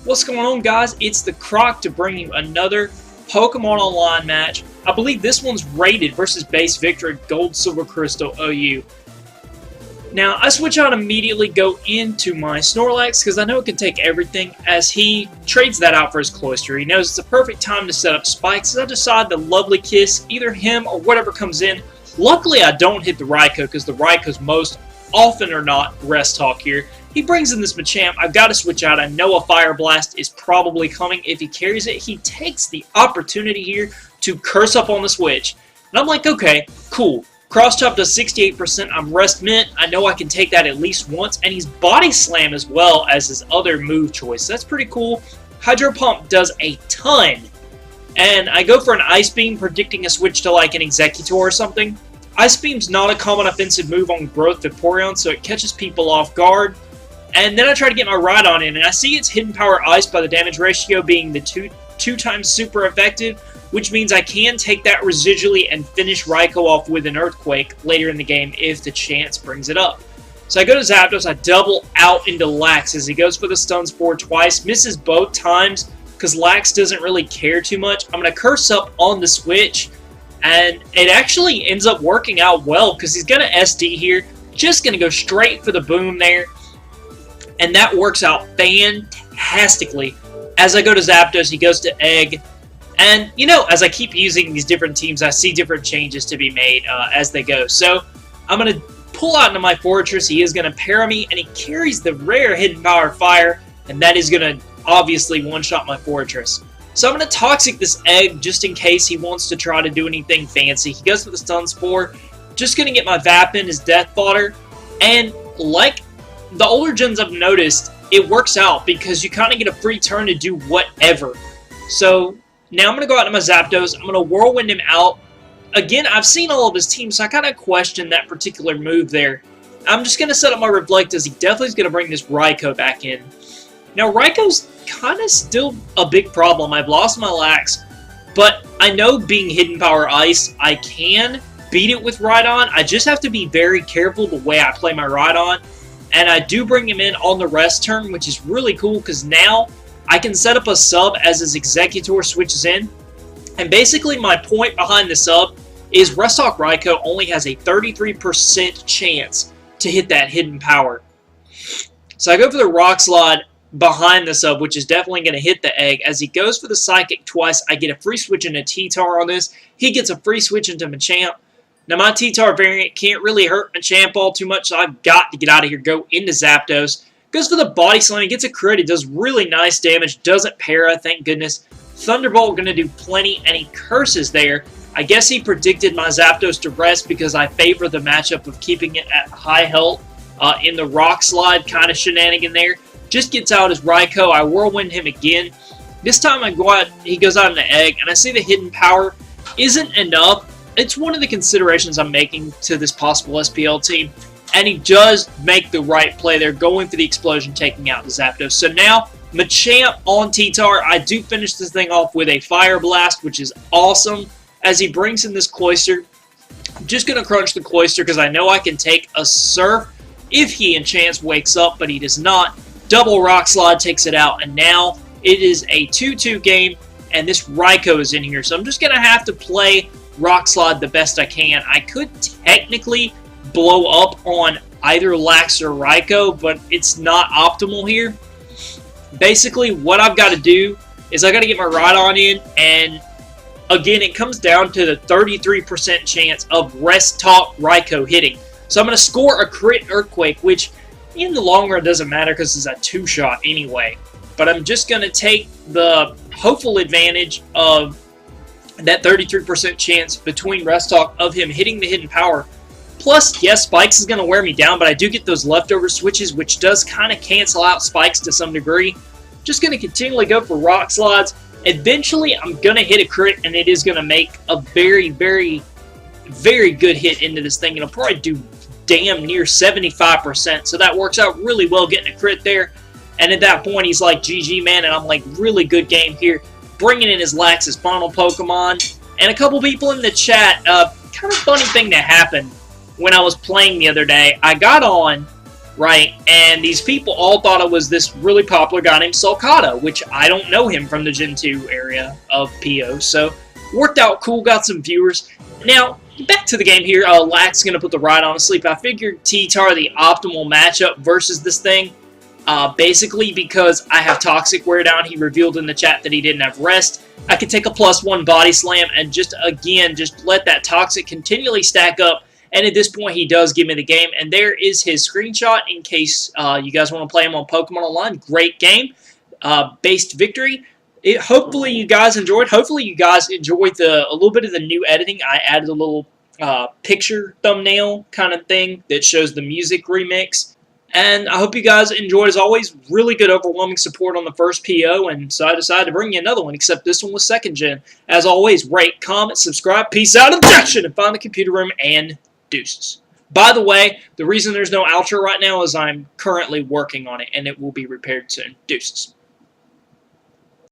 What's going on, guys? It's the Croc to bring you another Pokemon Online match. I believe this one's rated versus BasedVictory Gold Silver Crystal OU. Now, I switch out immediately, go into my Snorlax because I know it can take everything as he trades that out for his Cloyster. He knows it's a perfect time to set up spikes as I decide to Lovely Kiss either him or whatever comes in. Luckily, I don't hit the Raikou because the Raikou's most often or not rest talk here. He brings in this Machamp. I've got to switch out. I know a Fire Blast is probably coming. If he carries it, he takes the opportunity here to curse up on the switch. And I'm like, okay, cool. Cross Chop does 68%. I'm Rest Mint. I know I can take that at least once. And he's Body Slam as well as his other move choice. That's pretty cool. Hydro Pump does a ton. And I go for an Ice Beam, predicting a switch to like an Executor or something. Ice Beam's not a common offensive move on Growth Vaporeon, so it catches people off guard. And then I try to get my Rhydon in, and I see its Hidden Power Ice by the damage ratio being the two times super effective, which means I can take that residually and finish Raikou off with an Earthquake later in the game if the chance brings it up. So I go to Zapdos, I double out into Lax as he goes for the Stun Spore twice, misses both times because Lax doesn't really care too much. I'm going to Curse Up on the switch, and it actually ends up working out well because he's going to SD here, just going to go straight for the boom there. And that works out fantastically. As I go to Zapdos, he goes to Egg. And, you know, as I keep using these different teams, I see different changes to be made as they go. So, I'm going to pull out into my Fortress. He is going to para me, and he carries the rare Hidden Power Fire. And that is going to obviously one-shot my Fortress. So, I'm going to Toxic this Egg just in case he wants to try to do anything fancy. He goes for the Stun Spore. Just going to get my Vapin as Death Fodder. And, like the older gens I've noticed, it works out because you kind of get a free turn to do whatever. So now I'm going to go out to my Zapdos. I'm going to Whirlwind him out. Again, I've seen all of his teams, so I kind of question that particular move there. I'm just going to set up my Reflect as he definitely is going to bring this Raikou back in. Now, Raikou's kind of still a big problem. I've lost my Lax, but I know being Hidden Power Ice, I can beat it with Rhydon. I just have to be very careful the way I play my Rhydon. And I do bring him in on the rest turn, which is really cool because now I can set up a sub as his Executor switches in. And basically my point behind the sub is Rest Talk Raikou only has a 33% chance to hit that Hidden Power. So I go for the Rock Slide behind the sub, which is definitely going to hit the Egg. As he goes for the Psychic twice, I get a free switch into T-Tar on this. He gets a free switch into Machamp. Now, my T-Tar variant can't really hurt Machamp all too much, so I've got to get out of here, go into Zapdos. Goes for the Body Slam, he gets a crit, it does really nice damage, doesn't para, thank goodness. Thunderbolt going to do plenty, and he curses there. I guess he predicted my Zapdos to rest because I favor the matchup of keeping it at high health in the Rock Slide kind of shenanigan there. Just gets out his Raikou, I Whirlwind him again. This time I go out, he goes out in the Egg, and I see the Hidden Power isn't enough. It's one of the considerations I'm making to this possible SPL team, and he does make the right play there, going for the Explosion, taking out the Zapdos. So now, Machamp on T-Tar, I do finish this thing off with a Fire Blast, which is awesome, as he brings in this Cloyster. I'm just going to crunch the Cloyster because I know I can take a Surf if he in chance wakes up, but he does not. Double Rock Slide takes it out, and now it is a 2-2 game, and this Raikou is in here. So I'm just going to have to play Rock Slide the best I can. I could technically blow up on either Lax or Raikou, but it's not optimal here. Basically, what I've got to do is I got to get my Rhydon in, and again, it comes down to the 33% chance of Rest Talk Raikou hitting. So I'm going to score a crit Earthquake, which in the long run doesn't matter because it's a two-shot anyway. But I'm just going to take the hopeful advantage of that 33% chance between Rest Talk of him hitting the Hidden Power. Plus, yes, Spikes is going to wear me down, but I do get those leftover switches, which does kind of cancel out Spikes to some degree. Just going to continually go for Rock Slides. Eventually, I'm going to hit a crit, and it is going to make a very, very, very good hit into this thing. It'll probably do damn near 75%, so that works out really well getting a crit there. And at that point, he's like, GG, man, and I'm like, really good game here. Bringing in his Lax, his final Pokemon, And a couple people in the chat, kind of funny thing that happened when I was playing the other day. I got on, right, and these people all thought it was this really popular guy named Sulcata, which I don't know him from the Gen 2 area of PO, so worked out cool, got some viewers. Now, back to the game here. Lax is going to put the Rhydon to sleep. I figured T-Tar the optimal matchup versus this thing. Basically because I have Toxic Wear Down. He revealed in the chat that he didn't have Rest. I could take a +1 Body Slam and just let that Toxic continually stack up. And at this point, he does give me the game. And there is his screenshot in case you guys want to play him on Pokemon Online. Great game. BasedVictory. Hopefully you guys enjoyed. Hopefully you guys enjoyed a little bit of the new editing. I added a little picture thumbnail kind of thing that shows the music remix. And I hope you guys enjoyed, as always. Really good, overwhelming support on the first PO, and so I decided to bring you another one, except this one was 2nd gen. As always, rate, comment, subscribe, peace out, objection, and find the computer room, and deuces. By the way, the reason there's no outro right now is I'm currently working on it, and it will be repaired soon. Deuces.